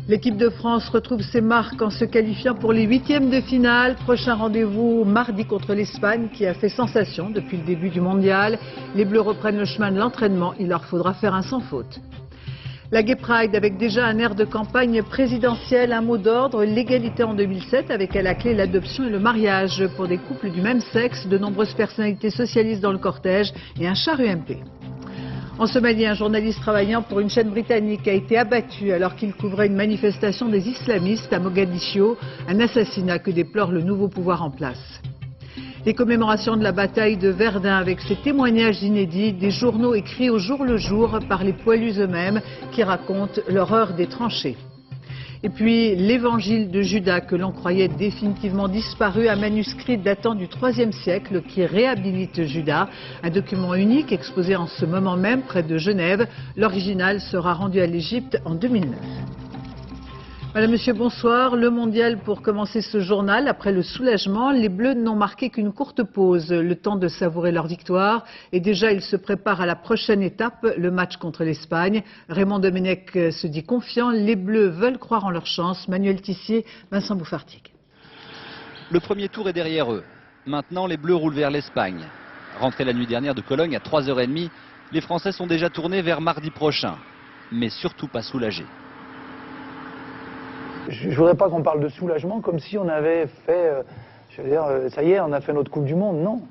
L'équipe de France retrouve ses marques en se qualifiant pour les huitièmes de finale. Prochain rendez-vous mardi contre l'Espagne qui a fait sensation depuis le début du mondial. Les Bleus reprennent le chemin de l'entraînement. Il leur faudra faire un sans faute. La Gay Pride avec déjà un air de campagne présidentielle, un mot d'ordre, l'égalité en 2007 avec à la clé l'adoption et le mariage pour des couples du même sexe, de nombreuses personnalités socialistes dans le cortège et un char UMP. En Somalie, un journaliste travaillant pour une chaîne britannique a été abattu alors qu'il couvrait une manifestation des islamistes à Mogadiscio, un assassinat que déplore le nouveau pouvoir en place. Les commémorations de la bataille de Verdun avec ces témoignages inédits, des journaux écrits au jour le jour par les poilus eux-mêmes qui racontent l'horreur des tranchées. Et puis l'évangile de Judas que l'on croyait définitivement disparu, un manuscrit datant du IIIe siècle qui réhabilite Judas, un document unique exposé en ce moment même près de Genève. L'original sera rendu à l'Égypte en 2009. Madame, Monsieur, bonsoir. Le mondial pour commencer ce journal. Après le soulagement, les Bleus n'ont marqué qu'une courte pause, le temps de savourer leur victoire. Et déjà, ils se préparent à la prochaine étape, le match contre l'Espagne. Raymond Domenech se dit confiant. Les Bleus veulent croire en leur chance. Manuel Tissier, Vincent Bouffartig. Le premier tour est derrière eux. Maintenant, les Bleus roulent vers l'Espagne. Rentrés la nuit dernière de Cologne à 3h30, les Français sont déjà tournés vers mardi prochain. Mais surtout pas soulagés. Je ne voudrais pas qu'on parle de soulagement comme si on avait fait, je veux dire, ça y est, on a fait notre Coupe du Monde. Non.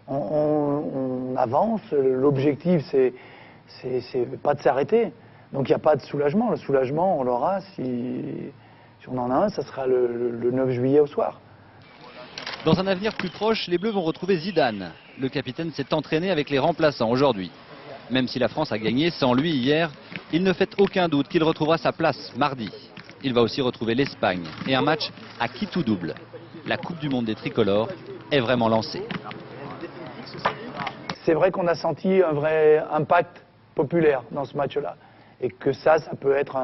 On avance, l'objectif c'est pas de s'arrêter. Donc il n'y a pas de soulagement. Le soulagement, on l'aura si on en a un, ça sera le 9 juillet au soir. Dans un avenir plus proche, les Bleus vont retrouver Zidane. Le capitaine s'est entraîné avec les remplaçants aujourd'hui. Même si la France a gagné sans lui hier, il ne fait aucun doute qu'il retrouvera sa place mardi. Il va aussi retrouver l'Espagne et un match à qui tout double. La Coupe du Monde des tricolores est vraiment lancée. C'est vrai qu'on a senti un vrai impact populaire dans ce match-là. Et que ça peut être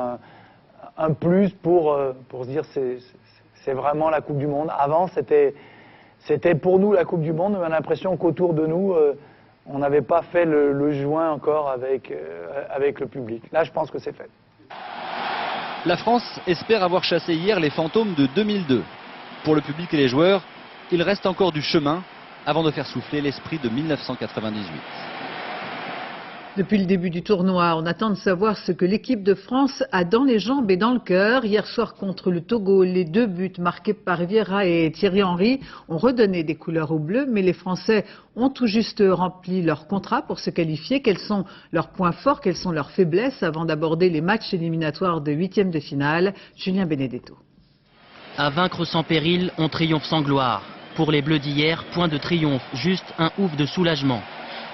un plus pour se dire c'est vraiment la Coupe du Monde. Avant, c'était pour nous la Coupe du Monde. On a l'impression qu'autour de nous, on n'avait pas fait le joint encore avec le public. Là, je pense que c'est fait. La France espère avoir chassé hier les fantômes de 2002. Pour le public et les joueurs, il reste encore du chemin avant de faire souffler l'esprit de 1998. Depuis le début du tournoi, on attend de savoir ce que l'équipe de France a dans les jambes et dans le cœur. Hier soir contre le Togo, les 2 buts marqués par Vieira et Thierry Henry ont redonné des couleurs aux Bleus, mais les Français ont tout juste rempli leur contrat pour se qualifier. Quels sont leurs points forts, quelles sont leurs faiblesses avant d'aborder les matchs éliminatoires de huitièmes de finale? Julien Benedetto. À vaincre sans péril, on triomphe sans gloire. Pour les Bleus d'hier, point de triomphe, juste un ouf de soulagement.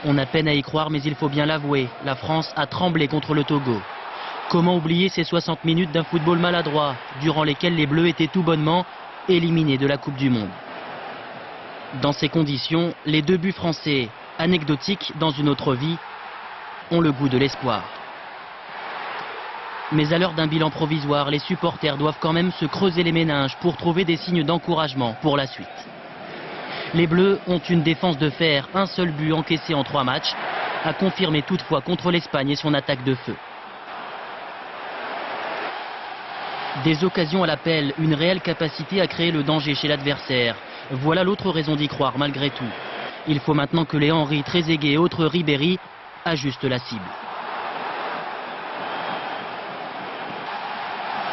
On a peine à y croire, mais il faut bien l'avouer, la France a tremblé contre le Togo. Comment oublier ces 60 minutes d'un football maladroit, durant lesquelles les Bleus étaient tout bonnement éliminés de la Coupe du Monde. Dans ces conditions, les 2 buts français, anecdotiques dans une autre vie, ont le goût de l'espoir. Mais à l'heure d'un bilan provisoire, les supporters doivent quand même se creuser les méninges pour trouver des signes d'encouragement pour la suite. Les Bleus ont une défense de fer, un seul but encaissé en 3 matchs, à confirmer toutefois contre l'Espagne et son attaque de feu. Des occasions à l'appel, une réelle capacité à créer le danger chez l'adversaire. Voilà l'autre raison d'y croire malgré tout. Il faut maintenant que les Henry, Trezeguet et autres Ribéry ajustent la cible.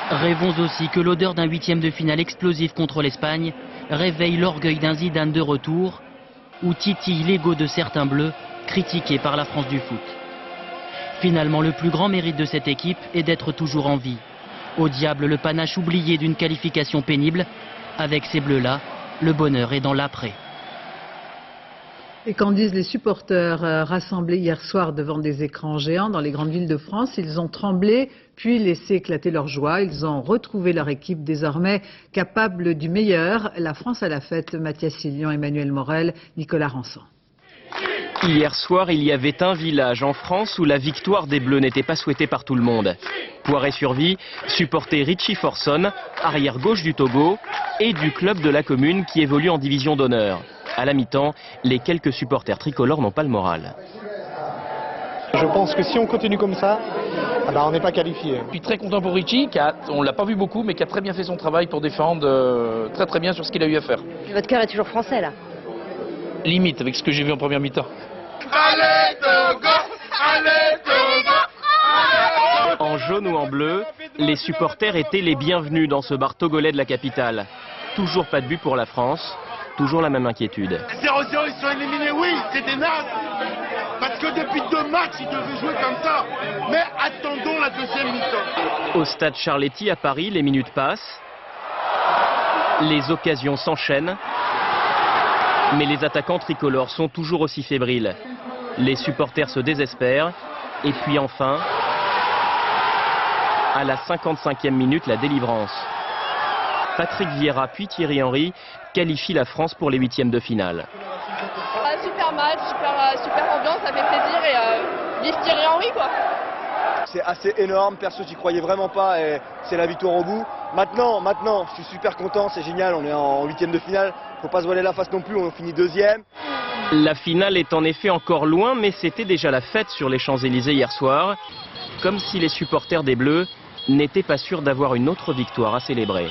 Rêvons aussi que l'odeur d'un huitième de finale explosif contre l'Espagne réveille l'orgueil d'un Zidane de retour ou titille l'ego de certains Bleus critiqués par la France du foot. Finalement, le plus grand mérite de cette équipe est d'être toujours en vie. Au diable le panache oublié d'une qualification pénible. Avec ces Bleus-là, le bonheur est dans l'après. Et qu'en disent les supporters rassemblés hier soir devant des écrans géants dans les grandes villes de France? Ils ont tremblé, puis laissé éclater leur joie. Ils ont retrouvé leur équipe désormais capable du meilleur. La France à la fête, Mathias Sillion, Emmanuel Morel, Nicolas Rançon. Hier soir, il y avait un village en France où la victoire des Bleus n'était pas souhaitée par tout le monde. Poiré-sur-Vie supportait Richie Forson, arrière gauche du Togo, et du club de la commune qui évolue en division d'honneur. À la mi-temps, les quelques supporters tricolores n'ont pas le moral. Je je pense que si on continue comme ça, on n'est pas qualifié. Je suis très content pour Richie, on ne l'a pas vu beaucoup, mais qui a très bien fait son travail pour défendre très bien sur ce qu'il a eu à faire. Votre cœur est toujours français là? Limite avec ce que j'ai vu en première mi-temps. Allez Togo! Allez Togo! En jaune ou en bleu, les supporters étaient les bienvenus dans ce bar togolais de la capitale. Toujours pas de but pour la France, toujours la même inquiétude. 0-0, ils sont éliminés, oui, c'était naze. Parce que depuis 2 matchs, ils devaient jouer comme ça. Mais attendons la deuxième mi-temps. Au stade Charletti à Paris, les minutes passent. Les occasions s'enchaînent. Mais les attaquants tricolores sont toujours aussi fébriles. Les supporters se désespèrent. Et puis enfin, à la 55e minute, la délivrance. Patrick Vieira puis Thierry Henry qualifient la France pour les 8e de finale. Super match, super ambiance, ça fait plaisir et vive Thierry Henry quoi. C'est assez énorme, perso j'y croyais vraiment pas et c'est la victoire au bout. Maintenant, je suis super content, c'est génial, on est en 8e de finale, faut pas se voiler la face non plus, on finit 2e. La finale est en effet encore loin, mais c'était déjà la fête sur les Champs-Élysées hier soir, comme si les supporters des Bleus n'étaient pas sûrs d'avoir une autre victoire à célébrer.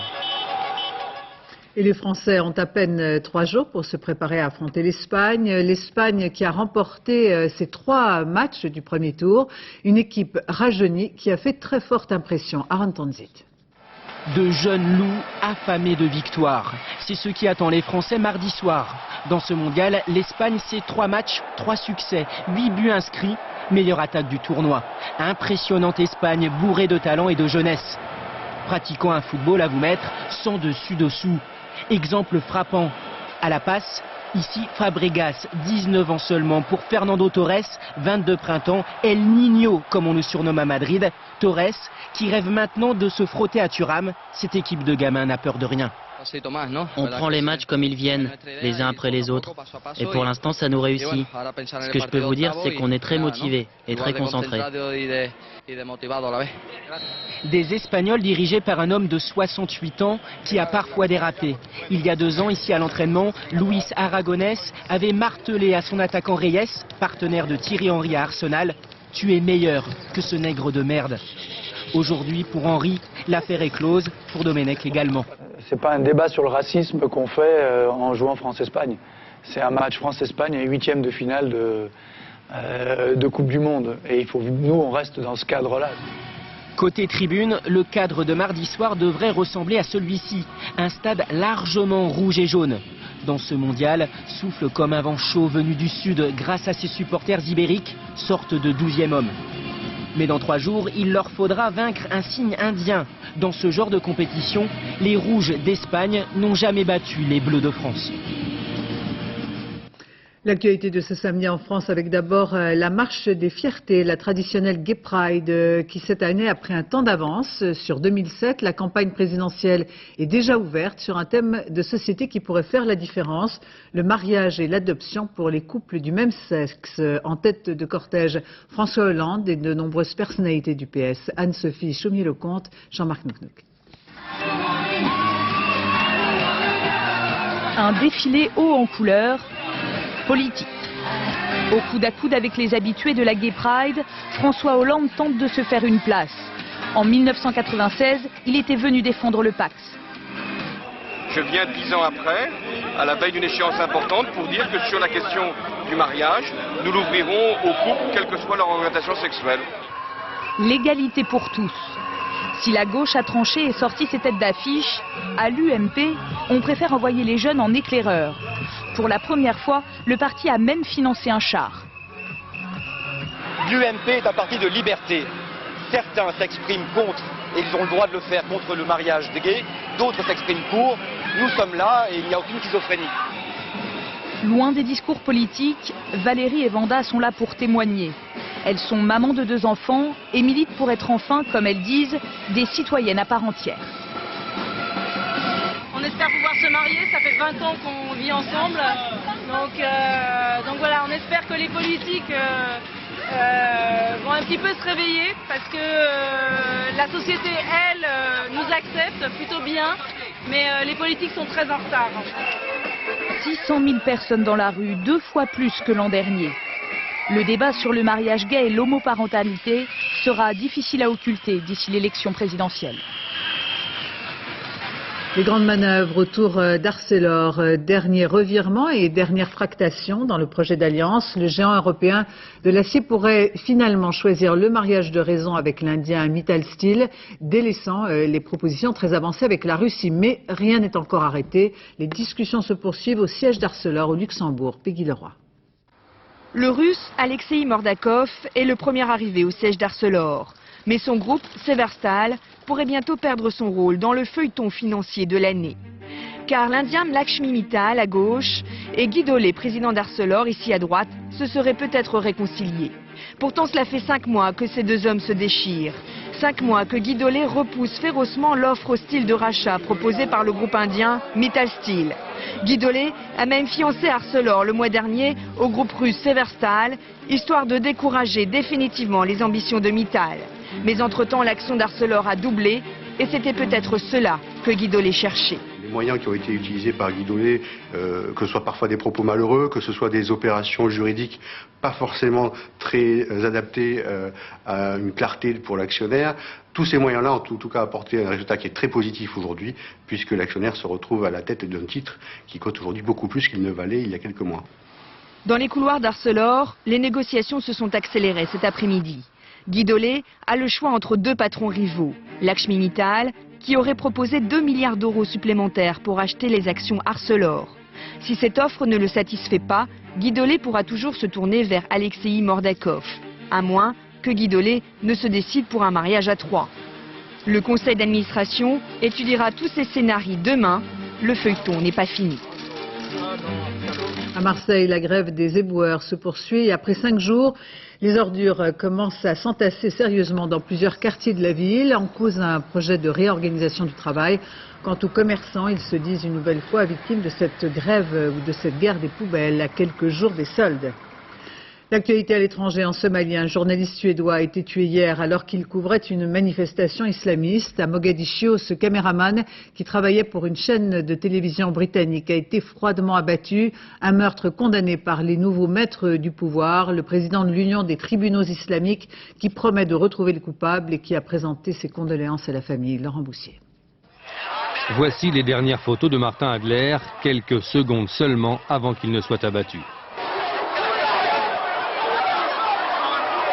Et les Français ont à peine 3 jours pour se préparer à affronter l'Espagne. L'Espagne qui a remporté ses 3 matchs du premier tour. Une équipe rajeunie qui a fait très forte impression. Aaron Tanzit. De jeunes loups affamés de victoire. C'est ce qui attend les Français mardi soir. Dans ce mondial, l'Espagne, c'est 3 matchs, 3 succès, 8 buts inscrits. Meilleure attaque du tournoi. Impressionnante Espagne bourrée de talent et de jeunesse. Pratiquant un football à vous mettre sans dessus-dessous. Exemple frappant, à la passe, ici Fabregas, 19 ans seulement, pour Fernando Torres, 22 printemps, El Niño, comme on le surnomme à Madrid, Torres, qui rêve maintenant de se frotter à Thuram, cette équipe de gamins n'a peur de rien. On prend les matchs comme ils viennent, les uns après les autres, et pour l'instant ça nous réussit. Ce que je peux vous dire, c'est qu'on est très motivés et très concentrés. Des Espagnols dirigés par un homme de 68 ans qui a parfois dérapé. Il y a 2 ans, ici à l'entraînement, Luis Aragonés avait martelé à son attaquant Reyes, partenaire de Thierry Henry à Arsenal, « Tu es meilleur que ce nègre de merde ». Aujourd'hui, pour Henry, l'affaire est close, pour Domenech également. C'est pas un débat sur le racisme qu'on fait en jouant France-Espagne. C'est un match France-Espagne et 8e de finale de Coupe du Monde. Et nous, on reste dans ce cadre-là. Côté tribune, le cadre de mardi soir devrait ressembler à celui-ci. Un stade largement rouge et jaune. Dans ce mondial, souffle comme un vent chaud venu du sud grâce à ses supporters ibériques, sorte de 12e homme. Mais dans 3 jours, il leur faudra vaincre un signe indien. Dans ce genre de compétition, les Rouges d'Espagne n'ont jamais battu les Bleus de France. L'actualité de ce samedi en France avec d'abord la marche des fiertés, la traditionnelle Gay Pride qui cette année a pris un temps d'avance sur 2007. La campagne présidentielle est déjà ouverte sur un thème de société qui pourrait faire la différence, le mariage et l'adoption pour les couples du même sexe. En tête de cortège, François Hollande et de nombreuses personnalités du PS, Anne-Sophie Chaumier-Lecomte, Jean-Marc Nouknouk. Un défilé haut en couleurs, politique. Au coude à coude avec les habitués de la Gay Pride, François Hollande tente de se faire une place. En 1996, il était venu défendre le Pacs. Je viens 10 ans après, à la veille d'une échéance importante, pour dire que sur la question du mariage, nous l'ouvrirons aux couples, quelle que soit leur orientation sexuelle. L'égalité pour tous. Si la gauche a tranché et sorti ses têtes d'affiche, à l'UMP, on préfère envoyer les jeunes en éclaireur. Pour la première fois, le parti a même financé un char. L'UMP est un parti de liberté. Certains s'expriment contre, et ils ont le droit de le faire, contre le mariage des gays. D'autres s'expriment pour. Nous sommes là et il n'y a aucune schizophrénie. Loin des discours politiques, Valérie et Vanda sont là pour témoigner. Elles sont mamans de 2 enfants et militent pour être enfin, comme elles disent, des citoyennes à part entière. On espère pouvoir se marier, ça fait 20 ans qu'on vit ensemble. Donc voilà, on espère que les politiques vont un petit peu se réveiller parce que la société, elle, nous accepte plutôt bien, mais les politiques sont très en retard. 600 000 personnes dans la rue, 2 fois plus que l'an dernier. Le débat sur le mariage gay et l'homoparentalité sera difficile à occulter d'ici l'élection présidentielle. Les grandes manœuvres autour d'Arcelor, dernier revirement et dernière fractation dans le projet d'alliance. Le géant européen de l'acier pourrait finalement choisir le mariage de raison avec l'Indien Mittal Steel, délaissant les propositions très avancées avec la Russie. Mais rien n'est encore arrêté. Les discussions se poursuivent au siège d'Arcelor au Luxembourg. Peggy Leroy. Le Russe Alexei Mordakov est le premier arrivé au siège d'Arcelor. Mais son groupe, Severstal, pourrait bientôt perdre son rôle dans le feuilleton financier de l'année. Car l'Indien Lakshmi Mittal à gauche et Guy Dolé, président d'Arcelor, ici à droite, se seraient peut-être réconciliés. Pourtant, cela fait 5 mois que ces deux hommes se déchirent. 5 mois que Guy Dolé repousse férocement l'offre hostile de rachat proposée par le groupe indien Mittal Steel. Guy Dolé a même fiancé Arcelor le mois dernier au groupe russe Severstal, histoire de décourager définitivement les ambitions de Mittal. Mais entre-temps, l'action d'Arcelor a doublé et c'était peut-être cela que Guy Dolé cherchait. Les moyens qui ont été utilisés par Guy Dolé, que ce soit parfois des propos malheureux, que ce soit des opérations juridiques pas forcément très adaptées à une clarté pour l'actionnaire, tous ces moyens-là ont en tout cas apporté un résultat qui est très positif aujourd'hui, puisque l'actionnaire se retrouve à la tête d'un titre qui cote aujourd'hui beaucoup plus qu'il ne valait il y a quelques mois. Dans les couloirs d'Arcelor, les négociations se sont accélérées cet après-midi. Guy Dolé a le choix entre deux patrons rivaux. Lakshmi Mittal, qui aurait proposé 2 milliards d'euros supplémentaires pour acheter les actions Arcelor. Si cette offre ne le satisfait pas, Guy Dolé pourra toujours se tourner vers Alexei Mordakov, à moins que Guy Dolé ne se décide pour un mariage à 3. Le conseil d'administration étudiera tous ces scénarios demain. Le feuilleton n'est pas fini. À Marseille, la grève des éboueurs se poursuit. Après 5 jours, les ordures commencent à s'entasser sérieusement dans plusieurs quartiers de la ville, en cause un projet de réorganisation du travail. Quant aux commerçants, ils se disent une nouvelle fois victimes de cette grève ou de cette guerre des poubelles à quelques jours des soldes. L'actualité à l'étranger en Somalie, un journaliste suédois a été tué hier alors qu'il couvrait une manifestation islamiste. À Mogadiscio, ce caméraman qui travaillait pour une chaîne de télévision britannique a été froidement abattu. Un meurtre condamné par les nouveaux maîtres du pouvoir, le président de l'Union des tribunaux islamiques qui promet de retrouver le coupable et qui a présenté ses condoléances à la famille. Laurent Boussier. Voici les dernières photos de Martin Adler, quelques secondes seulement avant qu'il ne soit abattu.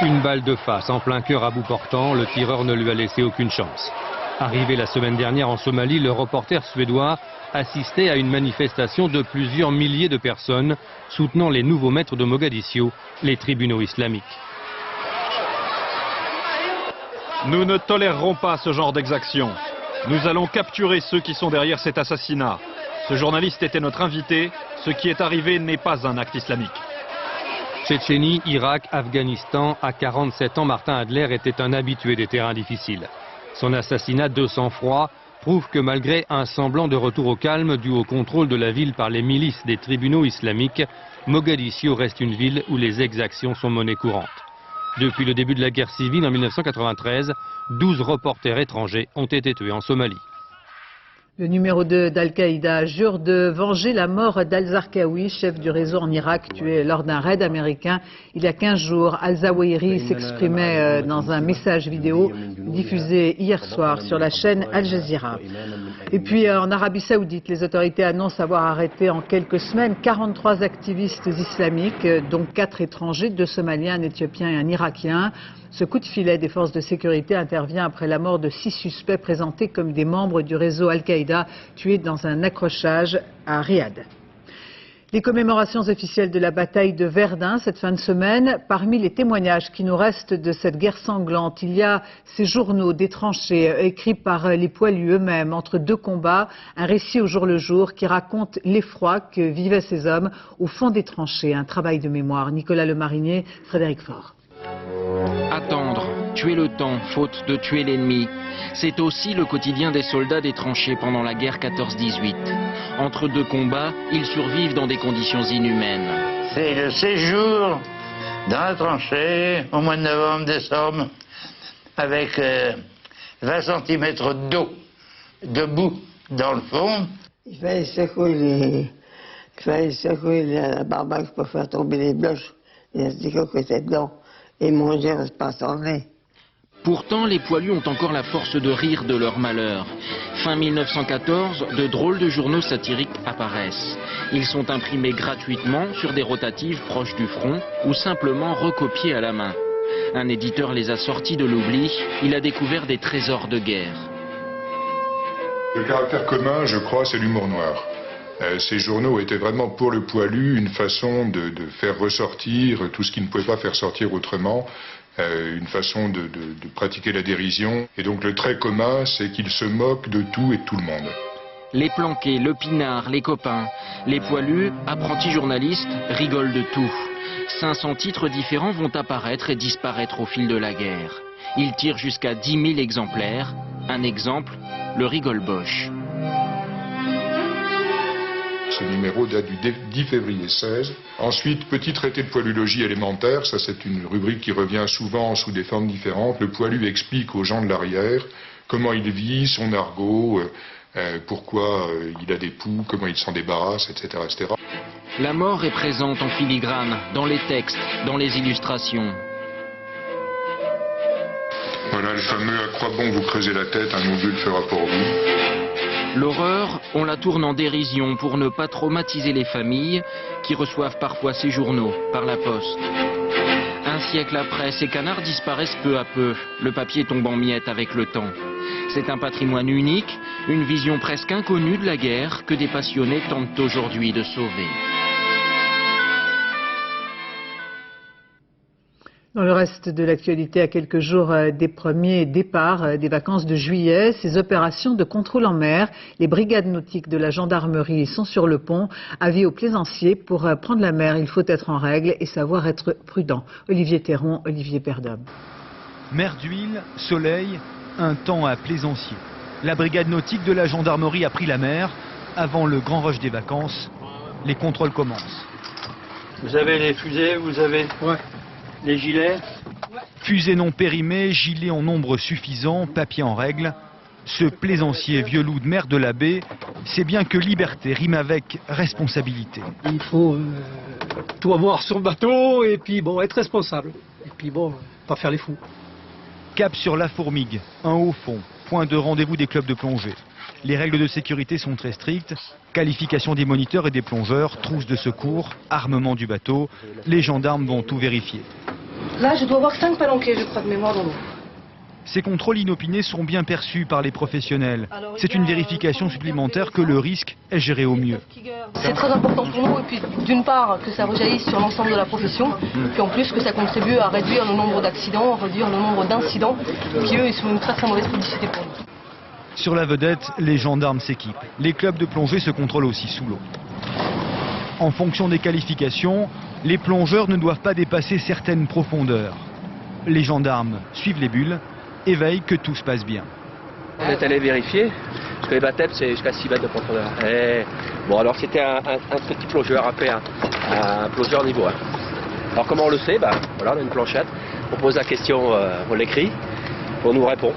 Une balle de face en plein cœur à bout portant, le tireur ne lui a laissé aucune chance. Arrivé la semaine dernière en Somalie, le reporter suédois assistait à une manifestation de plusieurs milliers de personnes soutenant les nouveaux maîtres de Mogadiscio, les tribunaux islamiques. Nous ne tolérerons pas ce genre d'exaction. Nous allons capturer ceux qui sont derrière cet assassinat. Ce journaliste était notre invité. Ce qui est arrivé n'est pas un acte islamique. Tchétchénie, Irak, Afghanistan, à 47 ans, Martin Adler était un habitué des terrains difficiles. Son assassinat de sang-froid prouve que malgré un semblant de retour au calme dû au contrôle de la ville par les milices des tribunaux islamiques, Mogadiscio reste une ville où les exactions sont monnaie courante. Depuis le début de la guerre civile en 1993, 12 reporters étrangers ont été tués en Somalie. Le numéro 2 d'Al-Qaïda jure de venger la mort d'Al-Zarqawi, chef du réseau en Irak, tué lors d'un raid américain il y a 15 jours. Al-Zawahiri s'exprimait dans un message vidéo diffusé hier soir sur la chaîne Al Jazeera. Et puis en Arabie Saoudite, les autorités annoncent avoir arrêté en quelques semaines 43 activistes islamiques, dont 4 étrangers, 2 Somaliens, un Éthiopien et un Irakien. Ce coup de filet des forces de sécurité intervient après la mort de 6 suspects présentés comme des membres du réseau Al-Qaïda tués dans un accrochage à Riyad. Les commémorations officielles de la bataille de Verdun cette fin de semaine. Parmi les témoignages qui nous restent de cette guerre sanglante, il y a ces journaux des tranchées écrits par les poilus eux-mêmes entre 2 combats. Un récit au jour le jour qui raconte l'effroi que vivaient ces hommes au fond des tranchées. Un travail de mémoire. Nicolas Lemarinier, Frédéric Faure. Attendre, tuer le temps, faute de tuer l'ennemi. C'est aussi le quotidien des soldats des tranchées pendant la guerre 14-18. Entre 2 combats, ils survivent dans des conditions inhumaines. C'est le séjour dans la tranchée au mois de novembre-décembre avec 20 cm d'eau, debout dans le fond. Il fallait secouer la barbaque pour faire tomber les blocs Il reste que c'est dedans. Et manger reste pas sans nez. Pourtant, les poilus ont encore la force de rire de leur malheur. Fin 1914, de drôles de journaux satiriques apparaissent. Ils sont imprimés gratuitement sur des rotatives proches du front ou simplement recopiés à la main. Un éditeur les a sortis de l'oubli, il a découvert des trésors de guerre. Le caractère commun, je crois, c'est l'humour noir. Ces journaux étaient vraiment pour le poilu une façon de faire ressortir tout ce qui ne pouvait pas faire sortir autrement. Une façon de pratiquer la dérision. Et donc le trait commun, c'est qu'ils se moquent de tout et de tout le monde. Les planqués, le pinard, les copains, les poilus, apprentis journalistes, rigolent de tout. 500 titres différents vont apparaître et disparaître au fil de la guerre. Ils tirent jusqu'à 10 000 exemplaires. Un exemple, le Rigole-Boche. Ce numéro date du 10 février 16. Ensuite, petit traité de poilologie élémentaire, ça c'est une rubrique qui revient souvent sous des formes différentes. Le poilu explique aux gens de l'arrière comment il vit, son argot, pourquoi il a des poux, comment il s'en débarrasse, etc., etc. La mort est présente en filigrane, dans les textes, dans les illustrations. Voilà le fameux « à quoi bon vous creuser la tête, un obus le fera pour vous ». L'horreur, on la tourne en dérision pour ne pas traumatiser les familles qui reçoivent parfois ces journaux par la poste. Un siècle après, ces canards disparaissent peu à peu, le papier tombe en miettes avec le temps. C'est un patrimoine unique, une vision presque inconnue de la guerre que des passionnés tentent aujourd'hui de sauver. Dans le reste de l'actualité, à quelques jours des premiers départs des vacances de juillet, ces opérations de contrôle en mer, les brigades nautiques de la gendarmerie sont sur le pont. Avis aux plaisanciers, pour prendre la mer, il faut être en règle et savoir être prudent. Olivier Théron, Olivier Perdom. Mer d'huile, soleil, un temps à plaisancier. La brigade nautique de la gendarmerie a pris la mer. Avant le grand rush des vacances, les contrôles commencent. Vous avez les fusées, vous avez... Ouais. Les gilets. Fusées non périmées, gilets en nombre suffisant, papier en règle. Ce plaisancier vieux loup de mer de la baie sait bien que liberté rime avec responsabilité. Il faut tout avoir sur le bateau et puis bon, être responsable. Et puis bon, pas faire les fous. Cap sur la Fourmigue, un haut fond, point de rendez-vous des clubs de plongée. Les règles de sécurité sont très strictes. Qualification des moniteurs et des plongeurs, trousse de secours, armement du bateau. Les gendarmes vont tout vérifier. Là, je dois avoir 5 palanquets, je crois, de mémoire dans l'eau. Ces contrôles inopinés sont bien perçus par les professionnels. C'est une vérification supplémentaire que le risque est géré au mieux. C'est très important pour nous, et puis d'une part que ça rejaillisse sur l'ensemble de la profession, puis en plus que ça contribue à réduire le nombre d'accidents, réduire le nombre d'incidents, qui eux, ils sont une très très mauvaise publicité pour nous. Sur la vedette, les gendarmes s'équipent. Les clubs de plongée se contrôlent aussi sous l'eau. En fonction des qualifications, les plongeurs ne doivent pas dépasser certaines profondeurs. Les gendarmes suivent les bulles et veillent que tout se passe bien. On est allé vérifier, parce que les baptêmes c'est jusqu'à 6 mètres de profondeur. Et bon, alors c'était un petit plongeur, un plongeur niveau 1. Alors comment on le sait? Voilà, on a une planchette, on pose la question, on l'écrit, on nous répond.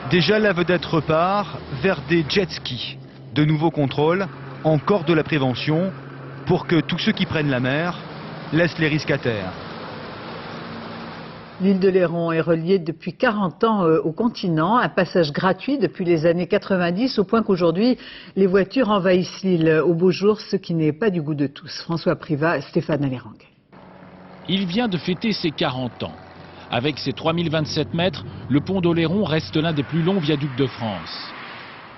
Déjà, la vedette repart vers des jet skis. De nouveaux contrôles, encore de la prévention, pour que tous ceux qui prennent la mer laissent les risques à terre. L'île de Léron est reliée depuis 40 ans au continent, un passage gratuit depuis les années 90, au point qu'aujourd'hui, les voitures envahissent l'île au beau jour, ce qui n'est pas du goût de tous. François Privat, Stéphane Alérang. Il vient de fêter ses 40 ans. Avec ses 3027 mètres, le pont d'Oléron reste l'un des plus longs viaducs de France.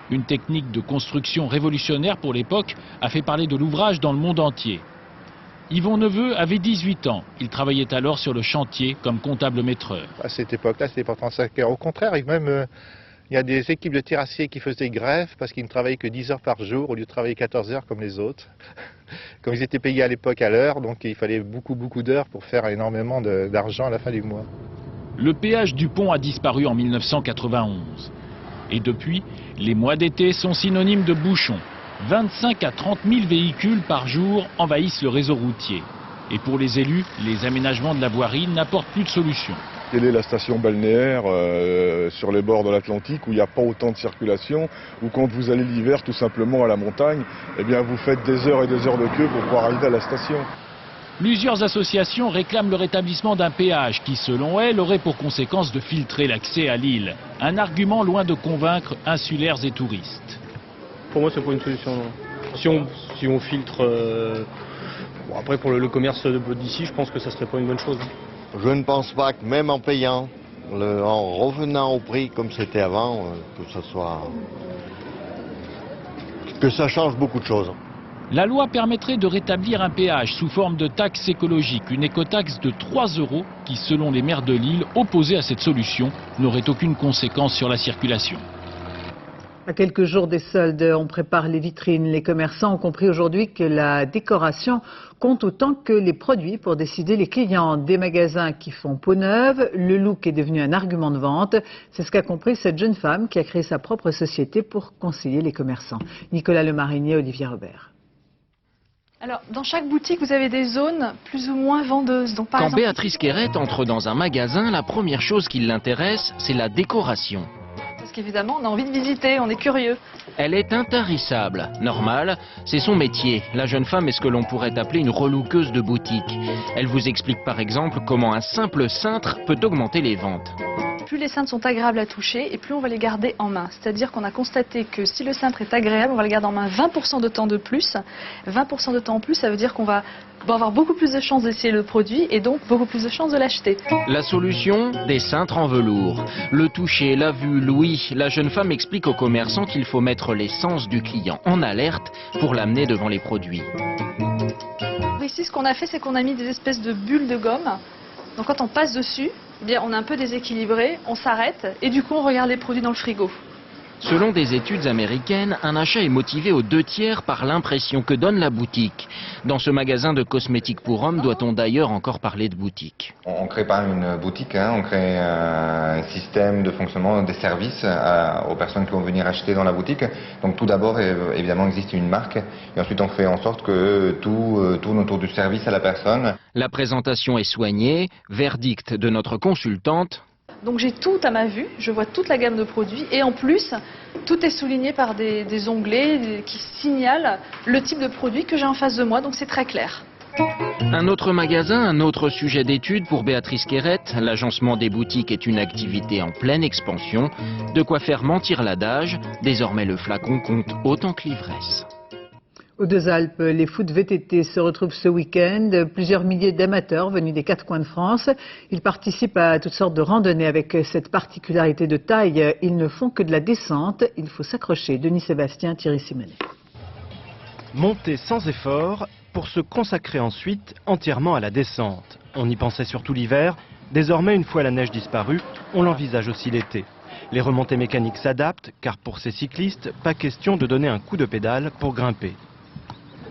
Une technique de construction révolutionnaire pour l'époque a fait parler de l'ouvrage dans le monde entier. Yvon Neveu avait 18 ans. Il travaillait alors sur le chantier comme comptable maîtreur. À cette époque-là, c'était pas 35 heures. Au contraire, même il y a des équipes de terrassiers qui faisaient grève parce qu'ils ne travaillaient que 10 heures par jour au lieu de travailler 14 heures comme les autres. Comme ils étaient payés à l'époque à l'heure, donc il fallait beaucoup d'heures pour faire énormément d'argent à la fin du mois. Le péage du pont a disparu en 1991. Et depuis, les mois d'été sont synonymes de bouchons. 25 à 30 000 véhicules par jour envahissent le réseau routier. Et pour les élus, les aménagements de la voirie n'apportent plus de solution. Quelle est la station balnéaire sur les bords de l'Atlantique où il n'y a pas autant de circulation, ou quand vous allez l'hiver tout simplement à la montagne, eh bien vous faites des heures et des heures de queue pour pouvoir arriver à la station. Plusieurs associations réclament le rétablissement d'un péage qui, selon elles, aurait pour conséquence de filtrer l'accès à l'île. Un argument loin de convaincre insulaires et touristes. Pour moi, c'est pas une solution. Non. Si on filtre... Bon, après, pour le commerce d'ici, je pense que ça serait pas une bonne chose. Je ne pense pas que même en payant, en revenant au prix comme c'était avant, que ça change beaucoup de choses. La loi permettrait de rétablir un péage sous forme de taxe écologique, une écotaxe de 3 € qui, selon les maires de l'île, opposés à cette solution, n'aurait aucune conséquence sur la circulation. À quelques jours des soldes, on prépare les vitrines. Les commerçants ont compris aujourd'hui que la décoration compte autant que les produits pour décider les clients. Des magasins qui font peau neuve, le look est devenu un argument de vente. C'est ce qu'a compris cette jeune femme qui a créé sa propre société pour conseiller les commerçants. Nicolas Lemarinier, Olivier Robert. Alors, dans chaque boutique, vous avez des zones plus ou moins vendeuses. Donc, par Quand exemple... Béatrice Quérette entre dans un magasin, la première chose qui l'intéresse, c'est la décoration. Parce qu'évidemment, on a envie de visiter, on est curieux. Elle est intarissable. Normal, c'est son métier. La jeune femme est ce que l'on pourrait appeler une relookeuse de boutique. Elle vous explique par exemple comment un simple cintre peut augmenter les ventes. Plus les cintres sont agréables à toucher et plus on va les garder en main. C'est-à-dire qu'on a constaté que si le cintre est agréable, on va le garder en main 20% de temps de plus. 20% de temps en plus, ça veut dire qu'on va avoir beaucoup plus de chances d'essayer le produit et donc beaucoup plus de chances de l'acheter. La solution, des cintres en velours. Le toucher, la vue, l'ouïe, la jeune femme explique aux commerçants qu'il faut mettre les sens du client en alerte pour l'amener devant les produits. Ici, ce qu'on a fait, c'est qu'on a mis des espèces de bulles de gomme. Donc quand on passe dessus, eh bien, on est un peu déséquilibré, on s'arrête et du coup on regarde les produits dans le frigo. Selon des études américaines, un achat est motivé aux 2/3 par l'impression que donne la boutique. Dans ce magasin de cosmétiques pour hommes, doit-on d'ailleurs encore parler de boutique? On ne crée pas une boutique, on crée un système de fonctionnement des services aux personnes qui vont venir acheter dans la boutique. Donc tout d'abord, évidemment, existe une marque et ensuite on fait en sorte que tout tourne autour du service à la personne. La présentation est soignée, verdict de notre consultante. Donc j'ai tout à ma vue, je vois toute la gamme de produits et en plus, tout est souligné par des onglets qui signalent le type de produit que j'ai en face de moi, donc c'est très clair. Un autre magasin, un autre sujet d'étude pour Béatrice Quérette. L'agencement des boutiques est une activité en pleine expansion. De quoi faire mentir l'adage, désormais le flacon compte autant que l'ivresse. Aux Deux-Alpes, les foot VTT se retrouvent ce week-end. Plusieurs milliers d'amateurs venus des 4 coins de France. Ils participent à toutes sortes de randonnées avec cette particularité de taille. Ils ne font que de la descente. Il faut s'accrocher. Denis Sébastien, Thierry Simonet. Monter sans effort pour se consacrer ensuite entièrement à la descente. On y pensait surtout l'hiver. Désormais, une fois la neige disparue, on l'envisage aussi l'été. Les remontées mécaniques s'adaptent, car pour ces cyclistes, pas question de donner un coup de pédale pour grimper.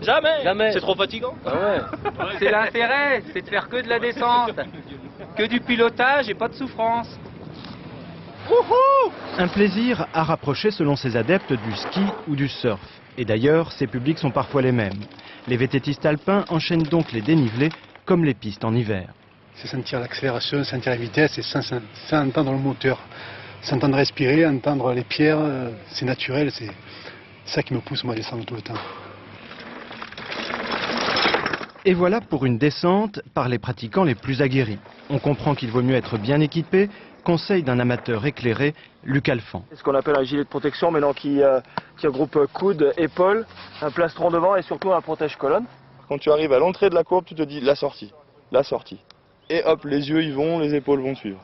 Jamais. C'est trop fatigant. Ah ouais. C'est l'intérêt, c'est de faire que de la descente, que du pilotage et pas de souffrance. Un plaisir à rapprocher selon ses adeptes du ski ou du surf. Et d'ailleurs, ces publics sont parfois les mêmes. Les VTTistes alpins enchaînent donc les dénivelés comme les pistes en hiver. C'est sentir l'accélération, sentir la vitesse et sans entendre le moteur. S'entendre respirer, entendre les pierres, c'est naturel, c'est ça qui me pousse moi à descendre tout le temps. Et voilà pour une descente par les pratiquants les plus aguerris. On comprend qu'il vaut mieux être bien équipé. Conseil d'un amateur éclairé, Luc Alphand. C'est ce qu'on appelle un gilet de protection, maintenant qui regroupe coude, épaules, un plastron devant et surtout un protège-colonne. Quand tu arrives à l'entrée de la courbe, tu te dis la sortie. Et hop, les yeux y vont, les épaules vont suivre.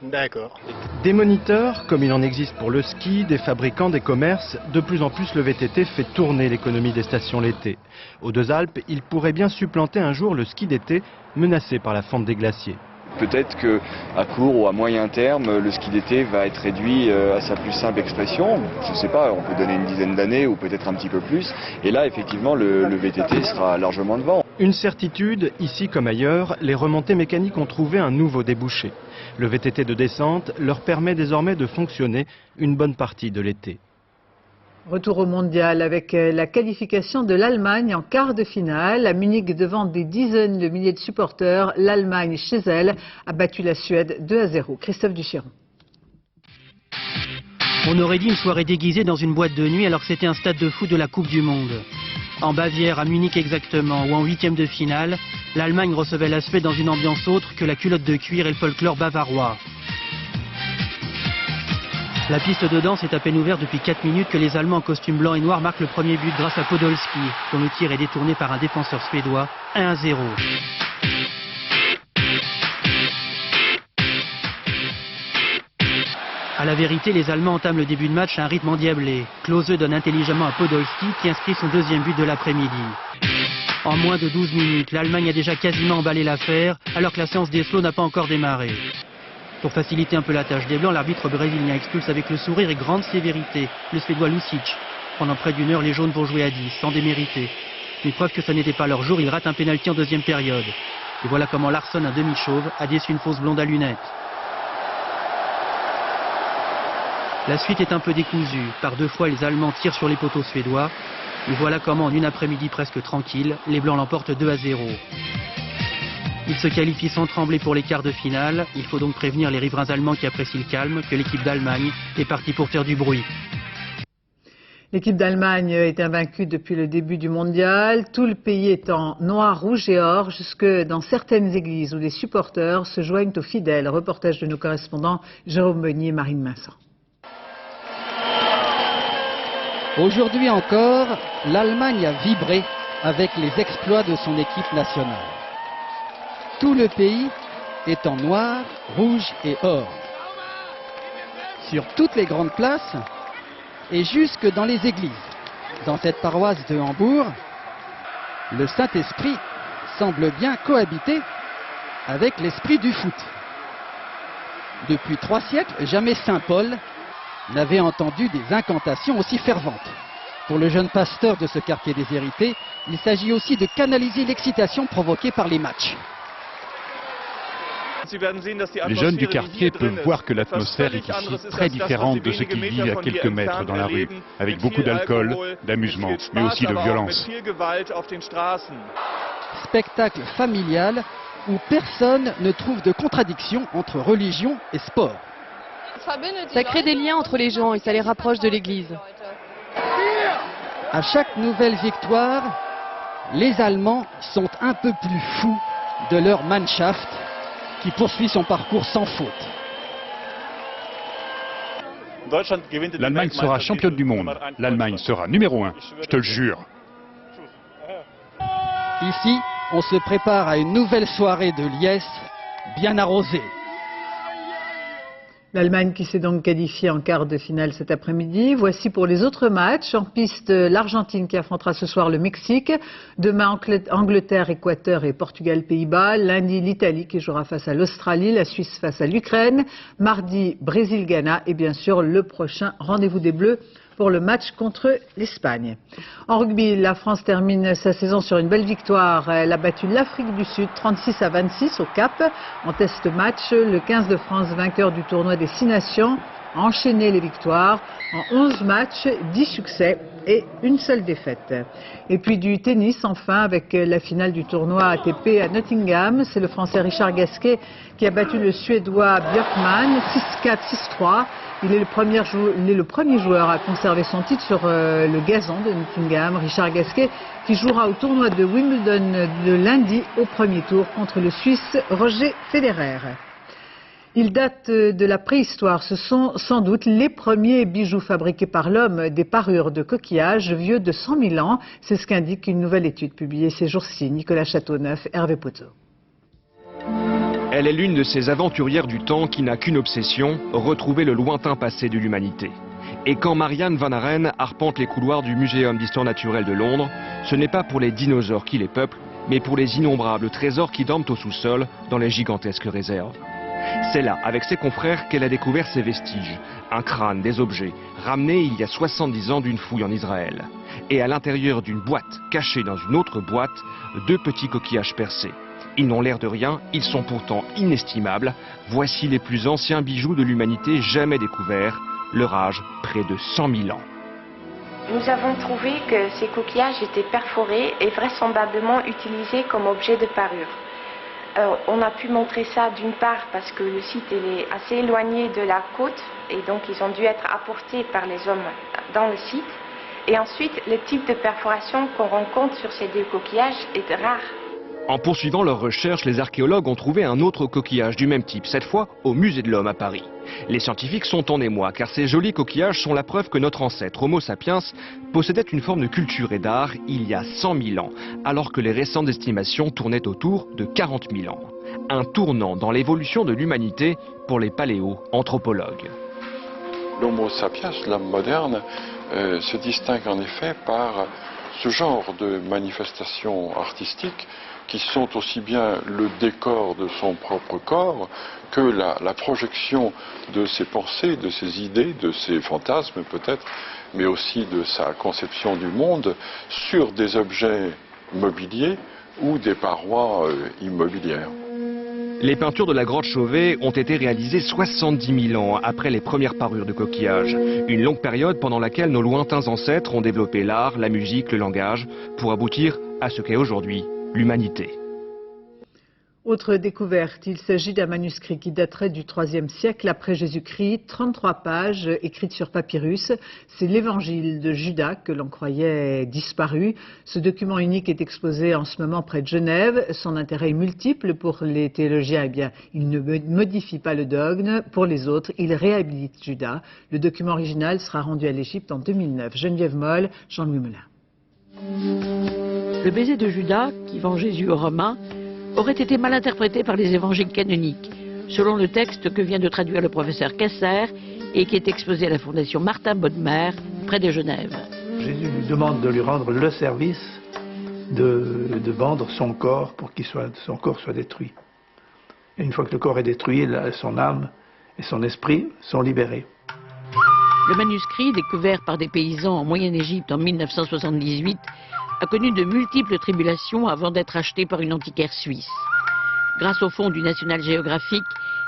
D'accord. Des moniteurs, comme il en existe pour le ski, des fabricants, des commerces, de plus en plus le VTT fait tourner l'économie des stations l'été. Aux Deux-Alpes, il pourrait bien supplanter un jour le ski d'été menacé par la fonte des glaciers. Peut-être qu'à court ou à moyen terme, le ski d'été va être réduit à sa plus simple expression. Je ne sais pas, on peut donner une dizaine d'années ou peut-être un petit peu plus. Et là, effectivement, le VTT sera largement devant. Une certitude, ici comme ailleurs, les remontées mécaniques ont trouvé un nouveau débouché. Le VTT de descente leur permet désormais de fonctionner une bonne partie de l'été. Retour au mondial avec la qualification de l'Allemagne en quart de finale. À Munich, devant des dizaines de milliers de supporters, l'Allemagne, chez elle, a battu la Suède 2-0. Christophe Duchiron. On aurait dit une soirée déguisée dans une boîte de nuit alors que c'était un stade de foot de la Coupe du Monde. En Bavière, à Munich exactement, ou en 8e de finale, L'Allemagne recevait la Suède dans une ambiance autre que la culotte de cuir et le folklore bavarois. La piste de danse est à peine ouverte depuis 4 minutes que les Allemands en costume blanc et noir marquent le premier but grâce à Podolski, dont le tir est détourné par un défenseur suédois, 1-0. À la vérité, les Allemands entament le début de match à un rythme endiablé. Klose donne intelligemment à Podolski qui inscrit son deuxième but de l'après-midi. En moins de 12 minutes, l'Allemagne a déjà quasiment emballé l'affaire, alors que la séance des slows n'a pas encore démarré. Pour faciliter un peu la tâche des Blancs, l'arbitre brésilien expulse avec le sourire et grande sévérité le Suédois Lucic. Pendant près d'une heure, les jaunes vont jouer à 10, sans démériter. Une preuve que ça n'était pas leur jour, ils ratent un pénalty en deuxième période. Et voilà comment Larsson, un demi-chauve, a déçu une fausse blonde à lunettes. La suite est un peu décousue. Par 2 fois, les Allemands tirent sur les poteaux suédois. Et voilà comment, en une après-midi presque tranquille, les Blancs l'emportent 2-0. Ils se qualifient sans trembler pour les quarts de finale. Il faut donc prévenir les riverains allemands qui apprécient le calme que l'équipe d'Allemagne est partie pour faire du bruit. L'équipe d'Allemagne est invaincue depuis le début du mondial. Tout le pays est en noir, rouge et or, jusque dans certaines églises où les supporters se joignent aux fidèles. Reportage de nos correspondants Jérôme Meunier et Marine Vincent. Aujourd'hui encore, l'Allemagne a vibré avec les exploits de son équipe nationale. Tout le pays est en noir, rouge et or. Sur toutes les grandes places et jusque dans les églises. Dans cette paroisse de Hambourg, le Saint-Esprit semble bien cohabiter avec l'esprit du foot. Depuis 3 siècles, jamais Saint Paul n'avait entendu des incantations aussi ferventes. Pour le jeune pasteur de ce quartier déshérité, il s'agit aussi de canaliser l'excitation provoquée par les matchs. Les jeunes du quartier peuvent voir que l'atmosphère est ici très différente de ce qu'ils vivent à quelques mètres dans la rue, avec beaucoup d'alcool, d'amusement, mais aussi de violence. Spectacle familial où personne ne trouve de contradiction entre religion et sport. Ça crée des liens entre les gens et ça les rapproche de l'église. À chaque nouvelle victoire, les Allemands sont un peu plus fous de leur Mannschaft qui poursuit son parcours sans faute. L'Allemagne sera championne du monde. L'Allemagne sera numéro 1, je te le jure. Ici, on se prépare à une nouvelle soirée de liesse bien arrosée. L'Allemagne qui s'est donc qualifiée en quart de finale cet après-midi. Voici pour les autres matchs. En piste, l'Argentine qui affrontera ce soir le Mexique. Demain, Angleterre, Équateur et Portugal, Pays-Bas. Lundi, l'Italie qui jouera face à l'Australie. La Suisse face à l'Ukraine. Mardi, Brésil, Ghana. Et bien sûr, le prochain rendez-vous des Bleus pour le match contre l'Espagne. En rugby, la France termine sa saison sur une belle victoire. Elle a battu l'Afrique du Sud 36-26 au Cap. En test match, le 15 de France, vainqueur du tournoi des 6 nations, a enchaîné les victoires. En 11 matchs, 10 succès et une seule défaite. Et puis du tennis, enfin, avec la finale du tournoi ATP à Nottingham. C'est le Français Richard Gasquet qui a battu le Suédois Björkman 6-4, 6-3. Il est le premier joueur à conserver son titre sur le gazon de Nottingham. Richard Gasquet qui jouera au tournoi de Wimbledon de lundi au premier tour contre le Suisse Roger Federer. Il date de la préhistoire. Ce sont sans doute les premiers bijoux fabriqués par l'homme, des parures de coquillages vieux de 100 000 ans. C'est ce qu'indique une nouvelle étude publiée ces jours-ci. Nicolas Châteauneuf, Hervé Poteau. Elle est l'une de ces aventurières du temps qui n'a qu'une obsession, retrouver le lointain passé de l'humanité. Et quand Marianne Van Aren arpente les couloirs du Muséum d'histoire naturelle de Londres, ce n'est pas pour les dinosaures qui les peuplent, mais pour les innombrables trésors qui dorment au sous-sol dans les gigantesques réserves. C'est là, avec ses confrères, qu'elle a découvert ces vestiges, un crâne, des objets, ramenés il y a 70 ans d'une fouille en Israël. Et à l'intérieur d'une boîte, cachée dans une autre boîte, 2 petits coquillages percés. Ils n'ont l'air de rien, ils sont pourtant inestimables. Voici les plus anciens bijoux de l'humanité jamais découverts, leur âge près de 100 000 ans. Nous avons trouvé que ces coquillages étaient perforés et vraisemblablement utilisés comme objet de parure. On a pu montrer ça d'une part parce que le site est assez éloigné de la côte et donc ils ont dû être apportés par les hommes dans le site. Et ensuite, le type de perforation qu'on rencontre sur ces 2 coquillages est rare. En poursuivant leurs recherches, les archéologues ont trouvé un autre coquillage du même type, cette fois au Musée de l'Homme à Paris. Les scientifiques sont en émoi, car ces jolis coquillages sont la preuve que notre ancêtre, Homo sapiens, possédait une forme de culture et d'art il y a 100 000 ans, alors que les récentes estimations tournaient autour de 40 000 ans. Un tournant dans l'évolution de l'humanité pour les paléo-anthropologues. L'Homo sapiens, l'homme moderne, se distingue en effet par ce genre de manifestations artistiques qui sont aussi bien le décor de son propre corps que la projection de ses pensées, de ses idées, de ses fantasmes peut-être, mais aussi de sa conception du monde sur des objets mobiliers ou des parois immobilières. Les peintures de la grotte Chauvet ont été réalisées 70 000 ans après les premières parures de coquillages. Une longue période pendant laquelle nos lointains ancêtres ont développé l'art, la musique, le langage, pour aboutir à ce qu'est aujourd'hui l'humanité. Autre découverte, il s'agit d'un manuscrit qui daterait du IIIe siècle après Jésus-Christ, 33 pages écrites sur papyrus. C'est l'évangile de Judas que l'on croyait disparu. Ce document unique est exposé en ce moment près de Genève. Son intérêt est multiple pour les théologiens. Eh bien, il ne modifie pas le dogme. Pour les autres, il réhabilite Judas. Le document original sera rendu à l'Égypte en 2009. Geneviève Moll, Jean-Louis Moulin. Le baiser de Judas, qui vend Jésus aux Romains, aurait été mal interprété par les évangiles canoniques, selon le texte que vient de traduire le professeur Kessler et qui est exposé à la Fondation Martin Bodmer, près de Genève. Jésus lui demande de lui rendre le service de vendre son corps pour que son corps soit détruit. Et une fois que le corps est détruit, son âme et son esprit sont libérés. Le manuscrit, découvert par des paysans en Moyenne-Égypte en 1978, a connu de multiples tribulations avant d'être acheté par une antiquaire suisse. Grâce au fonds du National Geographic,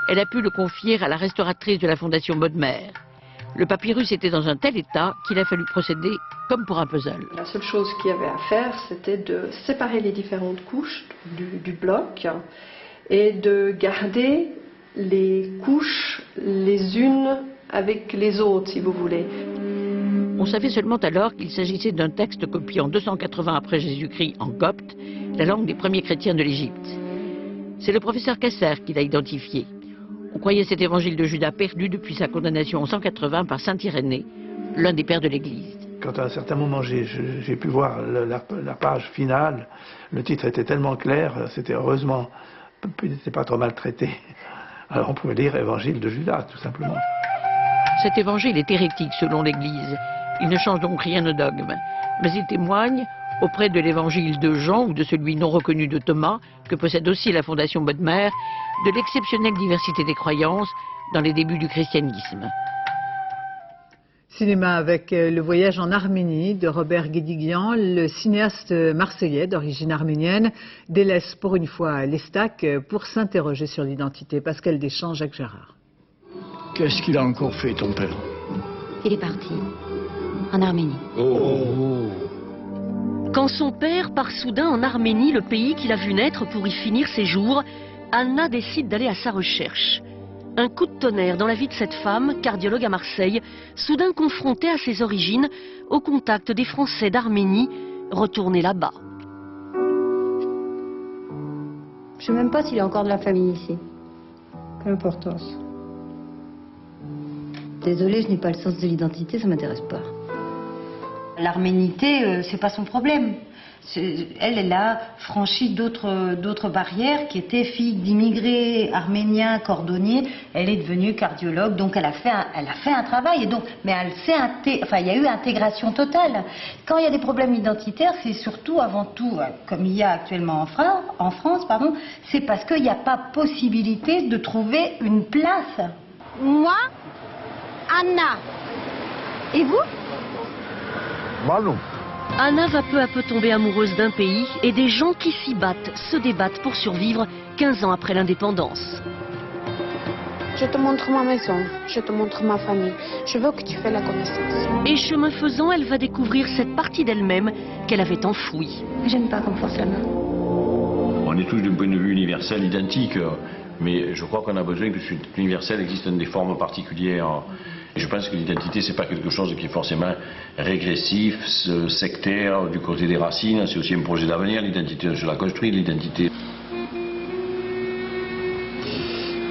elle a pu le confier à la restauratrice de la Fondation Bodmer. Le papyrus était dans un tel état qu'il a fallu procéder comme pour un puzzle. La seule chose qu'il y avait à faire, c'était de séparer les différentes couches du bloc et de garder les couches les unes avec les autres, si vous voulez. On savait seulement alors qu'il s'agissait d'un texte copié en 280 après Jésus-Christ en copte, la langue des premiers chrétiens de l'Égypte. C'est le professeur Kessler qui l'a identifié. On croyait cet évangile de Judas perdu depuis sa condamnation en 180 par saint Irénée, l'un des pères de l'Église. Quand à un certain moment j'ai pu voir la page finale, le titre était tellement clair, c'était heureusement, il n'était pas trop maltraité. Alors on pouvait lire évangile de Judas, tout simplement. Cet évangile est hérétique selon l'Église. Il ne change donc rien au dogme, mais il témoigne, auprès de l'évangile de Jean ou de celui non reconnu de Thomas, que possède aussi la Fondation Bodmer, de l'exceptionnelle diversité des croyances dans les débuts du christianisme. Cinéma avec Le voyage en Arménie de Robert Guédiguian. Le cinéaste marseillais d'origine arménienne délaisse pour une fois l'Estac pour s'interroger sur l'identité. Pascal Deschamps, Jacques Gérard. Qu'est-ce qu'il a encore fait, ton père? Il est parti. En Arménie. Oh. Quand son père part soudain en Arménie, le pays qu'il a vu naître pour y finir ses jours, Anna décide d'aller à sa recherche. Un coup de tonnerre dans la vie de cette femme, cardiologue à Marseille, soudain confrontée à ses origines, au contact des Français d'Arménie, retournés là-bas. Je ne sais même pas s'il y a encore de la famille ici. Quelle importance. Désolée, je n'ai pas le sens de l'identité, ça m'intéresse pas. L'arménité, c'est pas son problème. Elle a franchi d'autres barrières qui étaient fille d'immigrés arméniens, cordonniers. Elle est devenue cardiologue, donc elle a fait un travail. Et donc, mais il y a eu intégration totale. Quand il y a des problèmes identitaires, c'est surtout, avant tout, comme il y a actuellement en France, c'est parce qu'il n'y a pas possibilité de trouver une place. Moi, Anna. Et vous? Malou. Anna va peu à peu tomber amoureuse d'un pays et des gens qui s'y battent, se débattent pour survivre 15 ans après l'indépendance. Je te montre ma maison, je te montre ma famille. Je veux que tu fasses la connaissance. Et chemin faisant, elle va découvrir cette partie d'elle-même qu'elle avait enfouie. J'aime pas qu'on force la main. On est tous d'un point de vue universel identique. Mais je crois qu'on a besoin que cet universel existe dans des formes particulières. Et je pense que l'identité, c'est pas quelque chose qui est forcément régressif, sectaire, du côté des racines. C'est aussi un projet d'avenir. L'identité, je la construis, l'identité.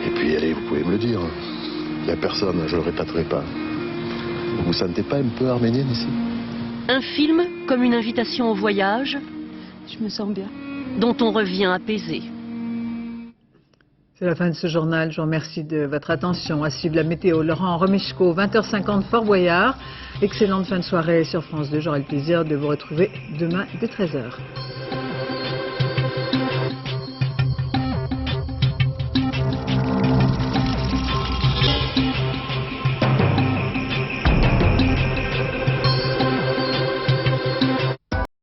Et puis, allez, vous pouvez me le dire. Il n'y a personne, je ne le répéterai pas. Vous ne vous sentez pas un peu arménienne ici? Un film comme une invitation au voyage. Je me sens bien. Dont on revient apaisé. C'est la fin de ce journal. Je vous remercie de votre attention. À suivre la météo. Laurent Romeshko, 20h50, Fort Boyard. Excellente fin de soirée sur France 2. J'aurai le plaisir de vous retrouver demain dès 13h.